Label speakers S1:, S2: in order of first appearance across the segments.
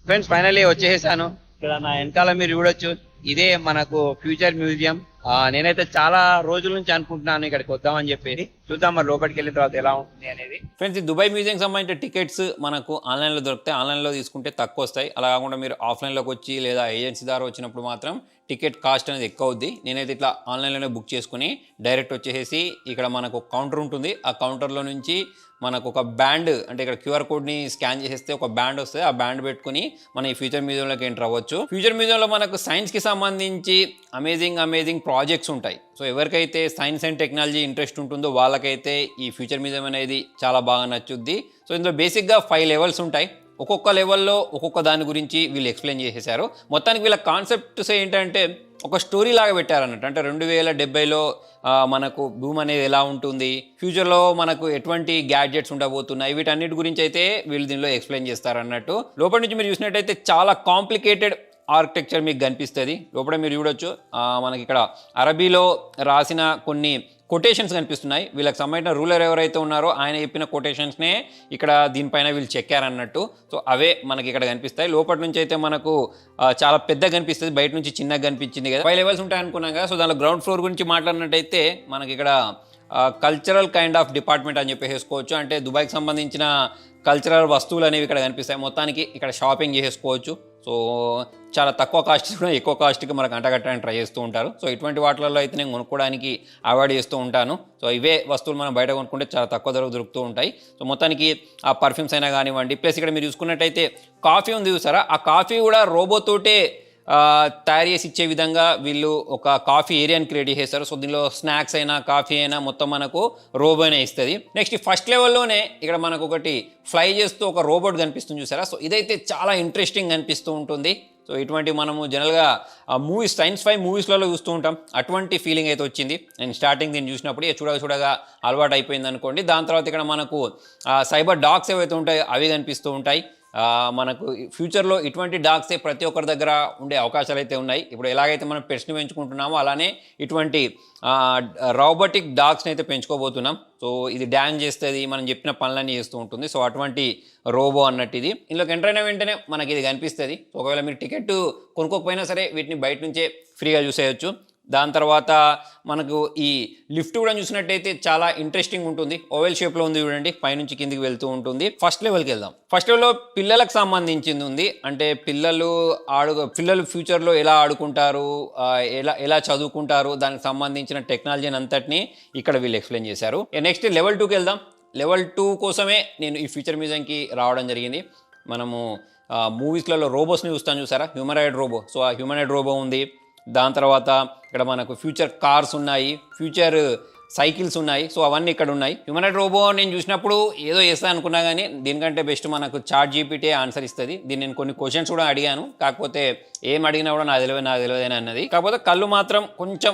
S1: Friends finally వచ్చేసాను. ఇక్కడ నా వెనకాల మీరు చూడొచ్చు, ఇదే మనకు ఫ్యూచర్ మ్యూజియం. నేనైతే చాలా రోజుల నుంచి అనుకుంటున్నాను ఇక్కడికి వద్దామని చెప్పేసి. చూద్దాం మరి లోపలికి వెళ్ళిన తర్వాత ఎలా ఉంటుంది అనేది.
S2: ఫ్రెండ్స్, ఈ దుబాయ్ మ్యూజియం సంబంధించిన టికెట్స్ మనకు ఆన్లైన్లో దొరుకుతాయి. ఆన్లైన్లో తీసుకుంటే తక్కువ వస్తాయి. అలా కాకుండా మీరు ఆఫ్లైన్లోకి వచ్చి లేదా ఏజెన్సీ ద్వారా వచ్చినప్పుడు మాత్రం టికెట్ కాస్ట్ అనేది ఎక్కువ అవుద్ది. నేనైతే ఇట్లా ఆన్లైన్లోనే బుక్ చేసుకుని డైరెక్ట్ వచ్చేసి ఇక్కడ మనకు కౌంటర్ ఉంటుంది. ఆ కౌంటర్లో నుంచి మనకు ఒక బ్యాండ్, అంటే ఇక్కడ క్యూఆర్ కోడ్ని స్కాన్ చేసేస్తే ఒక బ్యాండ్ వస్తుంది. ఆ బ్యాండ్ పెట్టుకుని మనం ఈ ఫ్యూచర్ మ్యూజియంలోకి ఎంటర్ అవ్వచ్చు. ఫ్యూచర్ మ్యూజియంలో మనకు సైన్స్కి సంబంధించి అమేజింగ్ ప్రాజెక్ట్స్ ఉంటాయి. సో ఎవరికైతే సైన్స్ అండ్ టెక్నాలజీ ఇంట్రెస్ట్ ఉంటుందో వాళ్ళకైతే ఈ ఫ్యూచర్ మ్యూజియం అనేది చాలా బాగా నచ్చుద్ది. సో ఇందులో బేసిక్గా 5 లెవెల్స్ ఉంటాయి. ఒక్కొక్క లెవెల్లో ఒక్కొక్క దాని గురించి వీళ్ళు ఎక్స్ప్లెయిన్ చేసేసారు. మొత్తానికి వీళ్ళ కాన్సెప్ట్స్ ఏంటంటే ఒక స్టోరీ లాగా పెట్టారన్నట్టు. అంటే 2070లో మనకు భూమి అనేది ఎలా ఉంటుంది, ఫ్యూచర్లో మనకు ఎటువంటి గ్యాడ్జెట్స్ ఉండబోతున్నాయి, వీటన్నిటి గురించి అయితే వీళ్ళు దీనిలో ఎక్స్ప్లెయిన్ చేస్తారన్నట్టు. లోపల నుంచి మీరు చూసినట్టయితే చాలా కాంప్లికేటెడ్ ఆర్కిటెక్చర్ మీకు కనిపిస్తుంది. లోపల మీరు చూడొచ్చు, మనకి ఇక్కడ అరబీలో రాసిన కొన్ని కొటేషన్స్ కనిపిస్తున్నాయి. వీళ్ళకి సంబంధించిన రూలర్ ఎవరైతే ఉన్నారో ఆయన చెప్పిన కొటేషన్స్నే ఇక్కడ దీనిపైన వీళ్ళు చెక్కారన్నట్టు. సో అవే మనకి ఇక్కడ కనిపిస్తాయి. లోపల నుంచి అయితే మనకు చాలా పెద్దగా కనిపిస్తుంది, బయట నుంచి చిన్నగా కనిపించింది కదా. 5 లెవెల్స్ ఉంటాయి అనుకున్నాం కదా. సో దానిలో గ్రౌండ్ ఫ్లోర్ గురించి మాట్లాడినట్టయితే మనకి ఇక్కడ కల్చరల్ కైండ్ ఆఫ్ డిపార్ట్మెంట్ అని చెప్పి వేసుకోవచ్చు. అంటే దుబాయ్కి సంబంధించిన కల్చరల్ వస్తువులు అనేవి ఇక్కడ కనిపిస్తాయి. మొత్తానికి ఇక్కడ షాపింగ్ చేసుకోవచ్చు. సో చాలా తక్కువ కాస్ట్ కూడా ఎక్కువ కాస్ట్కి మనకు అంటగట్టడానికి ట్రై చేస్తూ ఉంటారు. సో ఇటువంటి వాటిలలో అయితే నేను కొనుక్కోవడానికి అవాయిడ్ చేస్తూ ఉంటాను. సో ఇవే వస్తువులు మనం బయట కొనుక్కుంటే చాలా తక్కువ ధరకు దొరుకుతూ ఉంటాయి. సో మొత్తానికి ఆ పర్ఫ్యూమ్స్ అయినా కానివ్వండి, ప్లస్ ఇక్కడ మీరు చూసుకున్నట్టయితే కాఫీ ఉంది చూసారా, ఆ కాఫీ కూడా రోబోతోటే తయారు చేసి ఇచ్చే విధంగా వీళ్ళు ఒక కాఫీ ఏరియాని క్రియేట్ చేస్తారు. సో దీనిలో స్నాక్స్ అయినా కాఫీ అయినా మొత్తం మనకు రోబోనే ఇస్తుంది. నెక్స్ట్ ఫస్ట్ లెవెల్లోనే ఇక్కడ మనకు ఒకటి ఫ్లై చేస్తూ ఒక రోబోట్ కనిపిస్తుంది చూసారా. సో ఇదైతే చాలా ఇంట్రెస్టింగ్ అనిపిస్తూ ఉంటుంది. సో ఇటువంటి మనము జనరల్గా మూవీస్, సైన్స్ ఫై మూవీస్లలో చూస్తూ ఉంటాం. అటువంటి ఫీలింగ్ అయితే వచ్చింది నేను స్టార్టింగ్ దీన్ని చూసినప్పుడు. చూడగా అలవాటు అయిపోయింది అనుకోండి. దాని తర్వాత ఇక్కడ మనకు సైబర్ డాగ్స్ ఏవైతే ఉంటాయో అవి కనిపిస్తూ ఉంటాయి. మనకు ఫ్యూచర్లో ఇటువంటి డాగ్సే ప్రతి ఒక్కరి దగ్గర ఉండే అవకాశాలు అయితే ఉన్నాయి. ఇప్పుడు ఎలాగైతే మనం పెట్స్ని పెంచుకుంటున్నామో అలానే ఇటువంటి రోబోటిక్ డాగ్స్ని అయితే పెంచుకోబోతున్నాం. సో ఇది డ్యాన్స్ చేస్తుంది, మనం చెప్పిన పనులన్నీ చేస్తూ ఉంటుంది. సో అటువంటి రోబో అన్నట్టు ఇది. ఇందులోకి ఎంటర్ అయిన వెంటనే మనకి ఇది కనిపిస్తుంది. ఒకవేళ మీరు టికెట్ కొనుక్కోకపోయినా సరే వీటిని బయట నుంచే ఫ్రీగా చూసేయచ్చు. దాని తర్వాత మనకు ఈ లిఫ్ట్ కూడా చూసినట్టయితే చాలా ఇంట్రెస్టింగ్ ఉంటుంది. ఓవెల్ షేప్లో ఉంది చూడండి, పైనుంచి కిందికి వెళ్తూ ఉంటుంది. ఫస్ట్ లెవెల్కి వెళ్దాం. ఫస్ట్ లెవెల్లో పిల్లలకు సంబంధించింది ఉంది. అంటే పిల్లలు ఫ్యూచర్లో ఎలా ఆడుకుంటారు, ఎలా చదువుకుంటారు, దానికి సంబంధించిన టెక్నాలజీని అంతటిని ఇక్కడ వీళ్ళు ఎక్స్ప్లెయిన్ చేశారు. నెక్స్ట్ లెవెల్ 2కి వెళ్దాం. లెవెల్ 2 కోసమే నేను ఈ ఫ్యూచర్ మ్యూజియంకి రావడం జరిగింది. మనము మూవీస్లలో రోబోస్ని చూస్తాను చూసారా, హ్యూమనాయిడ్ రోబో. సో ఆ హ్యూమనాయిడ్ రోబో ఉంది. దాని తర్వాత ఇక్కడ మనకు ఫ్యూచర్ కార్స్ ఉన్నాయి, ఫ్యూచర్ సైకిల్స్ ఉన్నాయి. సో అవన్నీ ఇక్కడ ఉన్నాయి. హ్యూమనాయిడ్ రోబో నేను చూసినప్పుడు ఏదో చేస్తాను అనుకున్నా కానీ దీనికంటే బెస్ట్ మనకు చాట్ జీపీటీ ఆన్సర్ ఇస్తుంది. దీన్ని నేను కొన్ని క్వశ్చన్స్ కూడా అడిగాను, కాకపోతే ఏం అడిగినా కూడా నాకు తెలియదు అన్నది. కాకపోతే కళ్ళు మాత్రం కొంచెం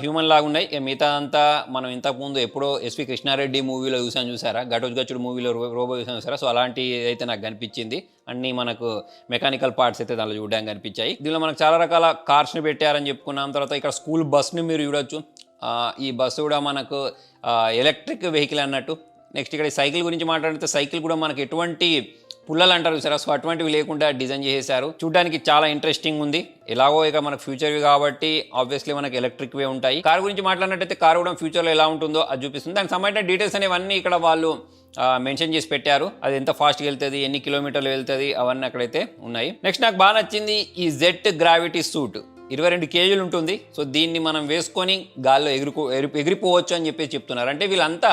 S2: హ్యూమన్ లాగా ఉన్నాయి. మిగతా అంతా మనం ఇంతకుముందు ఎప్పుడో ఎస్వి కృష్ణారెడ్డి మూవీలో చూసారా, ఘటోత్కచుడు మూవీలో రోబో చూసారా. సో అలాంటి అయితే నాకు కనిపించింది. అన్నీ మనకు మెకానికల్ పార్ట్స్ అయితే దానిలో చూడడానికి కనిపించాయి. దీనిలో మనకు చాలా రకాల కార్స్ని పెట్టారని చెప్పుకున్నాం. తర్వాత ఇక్కడ స్కూల్ బస్ని మీరు చూడొచ్చు. ఈ బస్సు కూడా మనకు ఎలక్ట్రిక్ వెహికల్ అన్నట్టు. నెక్స్ట్ ఇక్కడ సైకిల్ గురించి మాట్లాడితే సైకిల్ కూడా మనకు ఎటువంటి పుల్లలు అంటారు చూసారా, సో అటువంటివి లేకుండా డిజైన్ చేసేసారు. చూడడానికి చాలా ఇంట్రెస్టింగ్ ఉంది. ఎలాగో ఇక మనకు ఫ్యూచర్వి కాబట్టి ఆబ్వియస్లీ మనకు ఎలక్ట్రిక్వే ఉంటాయి. కార్ గురించి మాట్లాడినట్టయితే కార్ కూడా ఫ్యూచర్లో ఎలా ఉంటుందో అది చూపిస్తుంది. దానికి సంబంధించిన డీటెయిల్స్ అనేవన్నీ ఇక్కడ వాళ్ళు మెన్షన్ చేసి పెట్టారు. అది ఎంత ఫాస్ట్గా వెళ్తుంది, ఎన్ని కిలోమీటర్లు వెళ్తుంది, అవన్నీ అక్కడైతే ఉన్నాయి. నెక్స్ట్ నాకు బాగా నచ్చింది ఈ జెట్ గ్రావిటీ సూట్. 22 కేజీలు ఉంటుంది. సో దీన్ని మనం వేసుకొని గాల్లో ఎగిరిపోవచ్చు అని చెప్పేసి చెప్తున్నారు. అంటే వీళ్ళంతా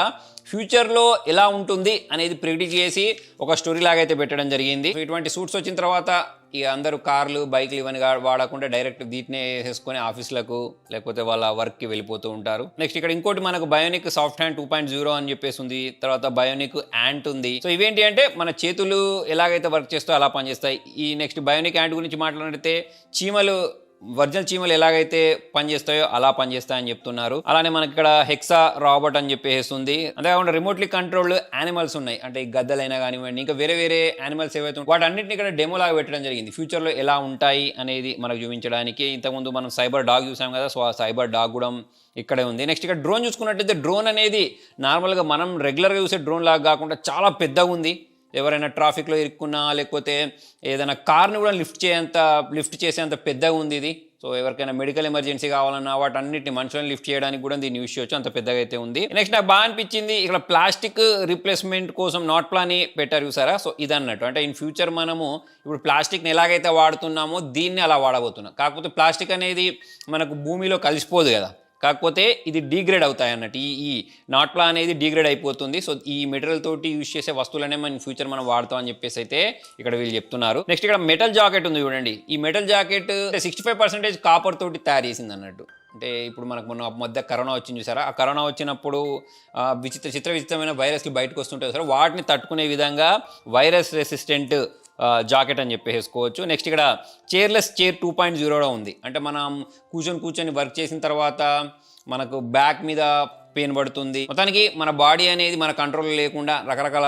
S2: ఫ్యూచర్లో ఎలా ఉంటుంది అనేది ప్రిడిక్ట్ చేసి ఒక స్టోరీ లాగా అయితే పెట్టడం జరిగింది. ఇటువంటి సూట్స్ వచ్చిన తర్వాత ఇక అందరూ కార్లు, బైక్లు ఇవన్నీ వాడకుండా డైరెక్ట్ దీటినే వేసుకొని ఆఫీసులకు లేకపోతే వాళ్ళ వర్క్కి వెళ్ళిపోతూ ఉంటారు. నెక్స్ట్ ఇక్కడ ఇంకోటి మనకు బయోనిక్ సాఫ్ట్ హ్యాండ్ 2.0 అని చెప్పేసి ఉంది. తర్వాత బయోనిక్ యాంట్ ఉంది. సో ఇవేంటి అంటే మన చేతులు ఎలాగైతే వర్క్ చేస్తాయో అలా పనిచేస్తాయి. ఈ నెక్స్ట్ బయోనిక్ యాంట్ గురించి మాట్లాడితే ఒరిజినల్ చీమలు ఎలాగైతే పనిచేస్తాయో అలా పనిచేస్తాయని చెప్తున్నారు. అలానే మనకి ఇక్కడ హెక్సా రాబోట్ అని చెప్పేసి ఉంది. అంతేకాకుండా రిమోట్లీ కంట్రోల్డ్ యానిమల్స్ ఉన్నాయి. అంటే ఈ గద్దలైనా కానివ్వండి, ఇంకా వేరే యానిమల్స్ ఏవైతే వాటి అన్నింటినీ ఇక్కడ డెమో లాగా పెట్టడం జరిగింది. ఫ్యూచర్లో ఎలా ఉంటాయి అనేది మనకు చూపించడానికి. ఇంతకుముందు మనం సైబర్ డాగ్ చూసాం కదా, సో ఆ సైబర్ డాగ్ కూడా ఇక్కడే ఉంది. నెక్స్ట్ ఇక్కడ డ్రోన్ చూసుకున్నట్టయితే డ్రోన్ అనేది నార్మల్గా మనం రెగ్యులర్గా చూసే డ్రోన్ లాగా కాకుండా చాలా పెద్దగా ఉంది. ఎవరైనా ట్రాఫిక్లో ఇరుక్కున్నా లేకపోతే ఏదైనా కార్ని కూడా లిఫ్ట్ చేసేంత పెద్దగా ఉంది ఇది. సో ఎవరికైనా మెడికల్ ఎమర్జెన్సీ కావాలన్నా వాటన్నిటిని మనుషులను లిఫ్ట్ చేయడానికి కూడా దీన్ని యూస్ చేయొచ్చు, అంత పెద్దగా అయితే ఉంది. నెక్స్ట్ నాకు బాగా అనిపించింది ఇక్కడ ప్లాస్టిక్ రీప్లేస్మెంట్ కోసం నాట్ ప్లాని పెట్టారు చూసారా. సో ఇదన్నట్టు అంటే ఇన్ ఫ్యూచర్ మనము ఇప్పుడు ప్లాస్టిక్ని ఎలాగైతే వాడుతున్నామో దీన్ని అలా వాడబోతున్నాం. కాకపోతే ప్లాస్టిక్ అనేది మనకు భూమిలో కలిసిపోదు కదా, కాకపోతే ఇది డీగ్రేడ్ అవుతాయి అన్నట్టు. ఈ నాట్ ప్లా అనేది డీగ్రేడ్ అయిపోతుంది. సో ఈ మెటీరియల్ తోటి యూజ్ చేసే వస్తువులనే మన ఫ్యూచర్ మనం వాడతాం అని చెప్పేసి అయితే ఇక్కడ వీళ్ళు చెప్తున్నారు. నెక్స్ట్ ఇక్కడ మెటల్ జాకెట్ ఉంది చూడండి. ఈ మెటల్ జాకెట్ 65% కాపర్ తోటి తయారు చేసింది అన్నట్టు. అంటే ఇప్పుడు మనకు మొన్న మధ్య కరోనా వచ్చింది చూసారా, ఆ కరోనా వచ్చినప్పుడు విచిత్రమైన వైరస్లు బయటకు వస్తుంటాయి సార్, వాటిని తట్టుకునే విధంగా వైరస్ రెసిస్టెంట్ జాకెట్ అని చెప్పేసుకోవచ్చు. నెక్స్ట్ ఇక్కడ చైర్లెస్ చైర్ 2.0 ఉంది. అంటే మనం కూర్చొని వర్క్ చేసిన తర్వాత మనకు బ్యాక్ మీద పెయిన్ పడుతుంది, మొత్తానికి మన బాడీ అనేది మన కంట్రోల్ లేకుండా రకరకాల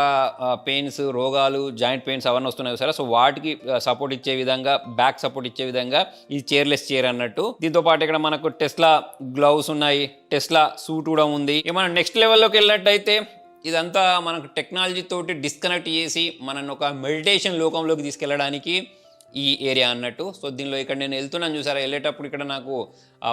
S2: పెయిన్స్, రోగాలు, జాయింట్ పెయిన్స్ అవన్నీ వస్తున్నాయి సరే. సో వాటికి సపోర్ట్ ఇచ్చే విధంగా, బ్యాక్ సపోర్ట్ ఇచ్చే విధంగా ఈ చైర్లెస్ చైర్ అన్నట్టు. దీంతో పాటు ఇక్కడ మనకు టెస్లా గ్లౌస్ ఉన్నాయి, టెస్లా సూట్ కూడా ఉంది. ఇక మనం నెక్స్ట్ లెవెల్లోకి వెళ్ళినట్టయితే ఇదంతా మనకు టెక్నాలజీ తోటి డిస్కనెక్ట్ చేసి మనల్ని ఒక మెడిటేషన్ లోకంలోకి తీసుకెళ్ళడానికి ఈ ఏరియా అన్నట్టు. సో దీనిలో ఇక్కడ నేను వెళ్తున్నాను చూసారా, వెళ్ళేటప్పుడు ఇక్కడ నాకు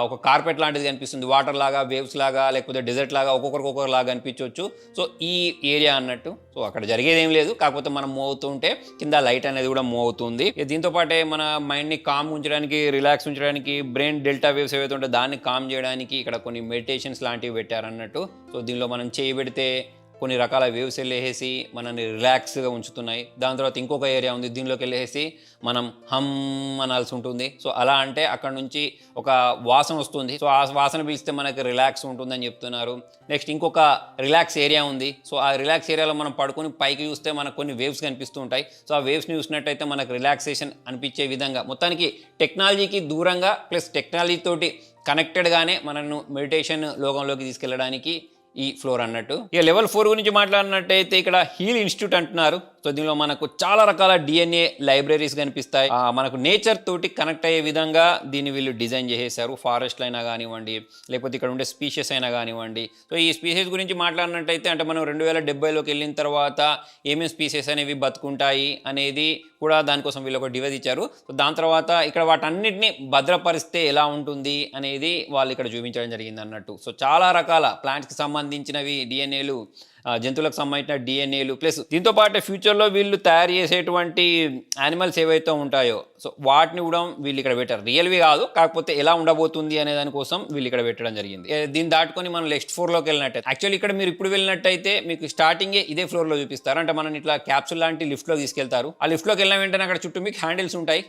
S2: ఒక కార్పెట్ లాంటిది కనిపిస్తుంది, వాటర్ లాగా, వేవ్స్ లాగా, లేకపోతే డెజర్ట్ లాగా, ఒక్కొక్కరు లాగా అనిపించవచ్చు. సో ఈ ఏరియా అన్నట్టు. సో అక్కడ జరిగేది ఏం లేదు, కాకపోతే మనం మూవ్ అవుతుంటే కింద లైట్ అనేది కూడా మూవ్ అవుతుంది. దీంతో పాటే మన మైండ్ని కామ్ ఉంచడానికి, రిలాక్స్ ఉంచడానికి, బ్రెయిన్ డెల్టా వేవ్స్ ఏవైతే ఉంటే దాన్ని కామ్ చేయడానికి ఇక్కడ కొన్ని మెడిటేషన్స్ లాంటివి పెట్టారన్నట్టు. సో దీనిలో మనం చేయి పెడితే కొన్ని రకాల వేవ్స్ వెళ్ళేసి మనల్ని రిలాక్స్గా ఉంచుతున్నాయి. దాని తర్వాత ఇంకొక ఏరియా ఉంది, దీనిలోకి వెళ్ళేసి మనం హమ్ అనాల్సి ఉంటుంది. సో అలా అంటే అక్కడ నుంచి ఒక వాసన వస్తుంది. సో ఆ వాసన పీలిస్తే మనకి రిలాక్స్ ఉంటుందని చెప్తున్నారు. నెక్స్ట్ ఇంకొక రిలాక్స్ ఏరియా ఉంది. సో ఆ రిలాక్స్ ఏరియాలో మనం పడుకొని పైకి చూస్తే మనకు కొన్ని వేవ్స్ కనిపిస్తూ ఉంటాయి. సో ఆ వేవ్స్ని చూసినట్టయితే మనకు రిలాక్సేషన్ అనిపించే విధంగా, మొత్తానికి టెక్నాలజీకి దూరంగా ప్లస్ టెక్నాలజీ తోటి కనెక్టెడ్గానే మనను మెడిటేషన్ లోకంలోకి తీసుకెళ్ళడానికి ఈ ఫ్లోర్ అన్నట్టు. ఇక లెవెల్ 4 గురించి మాట్లాడినట్టయితే ఇక్కడ హీల్ ఇన్స్టిట్యూట్ అంటున్నారు. సో దీనిలో మనకు చాలా రకాల DNA లైబ్రరీస్ కనిపిస్తాయి. మనకు నేచర్ తోటి కనెక్ట్ అయ్యే విధంగా దీన్ని వీళ్ళు డిజైన్ చేసేసారు. ఫారెస్ట్లు అయినా కానివ్వండి, లేకపోతే ఇక్కడ ఉండే స్పీషీస్ అయినా కానివ్వండి. సో ఈ స్పీషీస్ గురించి మాట్లాడినట్టయితే అంటే మనం 2070లోకి వెళ్ళిన తర్వాత ఏమేమి స్పీషీస్ అనేవి బతుకుంటాయి అనేది కూడా దానికోసం వీళ్ళు ఒక డివైజ్ ఇచ్చారు. సో దాని తర్వాత ఇక్కడ వాటన్నిటిని భద్రపరిస్తే ఎలా ఉంటుంది అనేది వాళ్ళు ఇక్కడ చూపించడం జరిగింది అన్నట్టు. సో చాలా రకాల ప్లాంట్స్కి సంబంధించినవి DNAలు, జంతువులకు సంబంధించిన DNAలు, ప్లస్ దీంతో పాటు ఫ్యూచర్లో వీళ్ళు తయారు చేసేటువంటి యానిమల్స్ ఏవైతే ఉంటాయో సో వాటిని కూడా వీళ్ళు ఇక్కడ పెట్టారు. రియల్వి కాదు, కాకపోతే ఎలా ఉండబోతుంది అనే దానికోసం వీళ్ళు ఇక్కడ పెట్టడం జరిగింది. దీన్ని దాటుకొని మనం నెక్స్ట్ ఫ్లోర్లోకి వెళ్ళినట్టయితే, యాక్చువల్లీ ఇక్కడ మీరు ఇప్పుడు వెళ్ళినట్టయితే మీకు స్టార్టింగే ఇదే ఫ్లోర్లో చూపిస్తారు. అంటే మనం ఇట్లా క్యాప్సూల్ లాంటి లిఫ్ట్లో తీసుకెళ్తారు. ఆ లిఫ్ట్లోకి వెళ్ళిన వెంటనే అక్కడ చుట్టూ మీకు హ్యాండిల్స్ ఉంటాయి.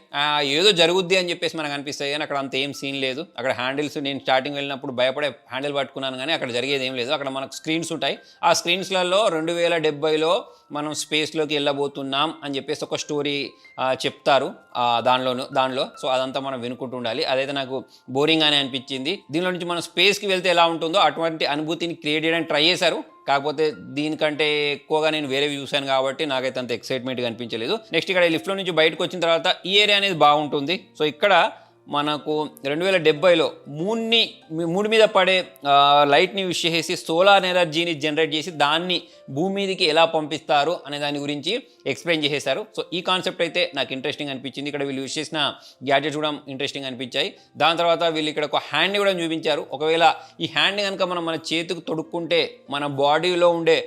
S2: ఏదో జరుగుద్ది అని చెప్పేసి మనకు అనిపిస్తాయి, కానీ అక్కడ అంత ఏం సీన్ లేదు. అక్కడ హ్యాండిల్స్, నేను స్టార్టింగ్ వెళ్ళినప్పుడు భయపడే హ్యాండిల్ పట్టుకున్నాను, కానీ అక్కడ జరిగేది ఏం లేదు. అక్కడ మనకు స్క్రీన్స్ ఉంటాయి. ఆ స్క్రీన్స్లలో 2070లో మనం స్పేస్లోకి వెళ్ళబోతున్నాం అని చెప్పేసి ఒక స్టోరీ చెప్తారు దానిలో. సో అదంతా మనం వినుకుంటూ ఉండాలి. అదైతే నాకు బోరింగ్ అని అనిపించింది. దీనిలో నుంచి మనం స్పేస్కి వెళ్తే ఎలా ఉంటుందో అటువంటి అనుభూతిని క్రియేట్ చేయడానికి ట్రై చేశారు. కాకపోతే దీనికంటే ఎక్కువగా నేను వేరేవి చూశాను కాబట్టి నాకైతే అంత ఎక్సైట్మెంట్గా అనిపించలేదు. నెక్స్ట్ ఇక్కడ లిఫ్ట్లో నుంచి బయటకు వచ్చిన తర్వాత ఈ ఏరియా అనేది బాగుంటుంది. సో ఇక్కడ మనకు 2070లో మూన్ మీద పడే లైట్ని యూజ్ చేసి సోలార్ ఎనర్జీని జనరేట్ చేసి దాన్ని భూమి మీదకి ఎలా పంపిస్తారు అనే దాని గురించి ఎక్స్ప్లెయిన్ చేసేసారు. సో ఈ కాన్సెప్ట్ అయితే నాకు ఇంట్రెస్టింగ్ అనిపించింది. ఇక్కడ వీళ్ళు యూజ్ చేసిన గ్యాడ్జెట్స్ కూడా ఇంట్రెస్టింగ్ అనిపించాయి. దాని తర్వాత వీళ్ళు ఇక్కడ ఒక హ్యాండ్ని కూడా చూపించారు. ఒకవేళ ఈ హ్యాండ్ని కనుక మన చేతికి తొడుక్కుంటే మన బాడీలో ఉండే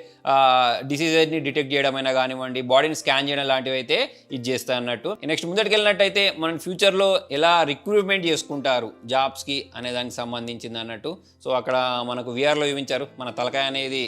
S2: డిసీజెస్ని డిటెక్ట్ చేయడమైనా కానివ్వండి, బాడీని స్కాన్ చేయడం లాంటివి అయితే ఇది చేస్తా అన్నట్టు. నెక్స్ట్ ముందటికి వెళ్ళినట్టయితే మనం ఫ్యూచర్లో ఎలా రిక్రూట్మెంట్ చేసుకుంటారు జాబ్స్కి అనే దానికి సంబంధించింది అన్నట్టు. సో అక్కడ మనకు విఆర్లో చూపించారు. మన తలకాయ అనేది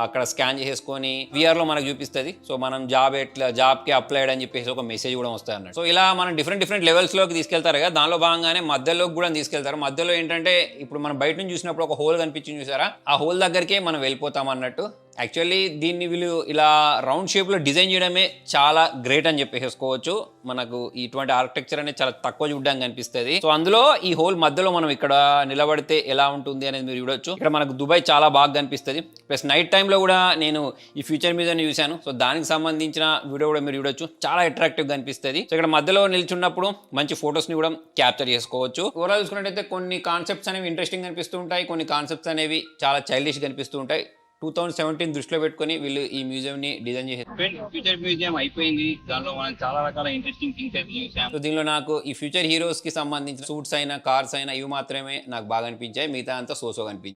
S2: అక్కడ స్కాన్ చేసేసుకొని విఆర్లో మనకు చూపిస్తుంది. సో మనం జాబ్కి అప్లై అని చెప్పేసి ఒక మెసేజ్ కూడా వస్తుంది అన్నట్టు. సో ఇలా మనం డిఫరెంట్ లెవెల్స్లోకి తీసుకెళ్తారు కదా, దానిలో భాగంగానే మధ్యలోకి కూడా తీసుకెళ్తారు. మధ్యలో ఏంటంటే ఇప్పుడు మనం బయట నుంచి చూసినప్పుడు ఒక హోల్ కనిపించింది చూసారా, ఆ హోల్ దగ్గరికే మనం వెళ్ళిపోతాం అన్నట్టు. యాక్చువల్లీ దీన్ని వీళ్ళు ఇలా రౌండ్ షేప్లో డిజైన్ చేయడమే చాలా గ్రేట్ అని చెప్పేసుకోవచ్చు. మనకు ఇటువంటి ఆర్కిటెక్చర్ అనేది చాలా తక్కువ చూడడానికి కనిపిస్తుంది. సో అందులో ఈ హోల్ మధ్యలో మనం ఇక్కడ నిలబడితే ఎలా ఉంటుంది అనేది మీరు చూడొచ్చు. ఇక్కడ మనకు దుబాయ్ చాలా బాగా కనిపిస్తుంది. ప్లస్ నైట్ టైంలో కూడా నేను ఈ ఫ్యూచర్ మీద చూశాను. సో దానికి సంబంధించిన వీడియో కూడా మీరు చూడొచ్చు, చాలా అట్రాక్టివ్గా కనిపిస్తుంది. సో ఇక్కడ మధ్యలో నిల్చున్నప్పుడు మంచి ఫొటోస్ని కూడా క్యాప్చర్ చేసుకోవచ్చు. ఓవరాల్ చూసుకున్నట్టయితే కొన్ని కాన్సెప్ట్స్ అనేవి ఇంట్రెస్టింగ్ కనిపిస్తూ ఉంటాయి, కొన్ని కాన్సెప్ట్స్ అనేవి చాలా చైల్డిష్ కనిపిస్తూ ఉంటాయి. 2017 దృష్టిలో పెట్టుకొని వీళ్ళు ఈ మ్యూజియంని డిజైన్ చేశారు.
S1: ఫ్యూచర్ మ్యూజియం అయిపోయింది, దానిలో మనం చాలా రకాల ఇంట్రెస్టింగ్ థింగ్స్ అయితే చూసాం.
S2: సో దీనిలో నాకు ఈ ఫ్యూచర్ హీరోస్కి సంబంధించిన సూట్స్ అయినా కార్స్ అయినా ఇవి మాత్రమే నాకు బాగా అనిపించాయి, మిగతా అంతా సోసోగా అనిపించాయి.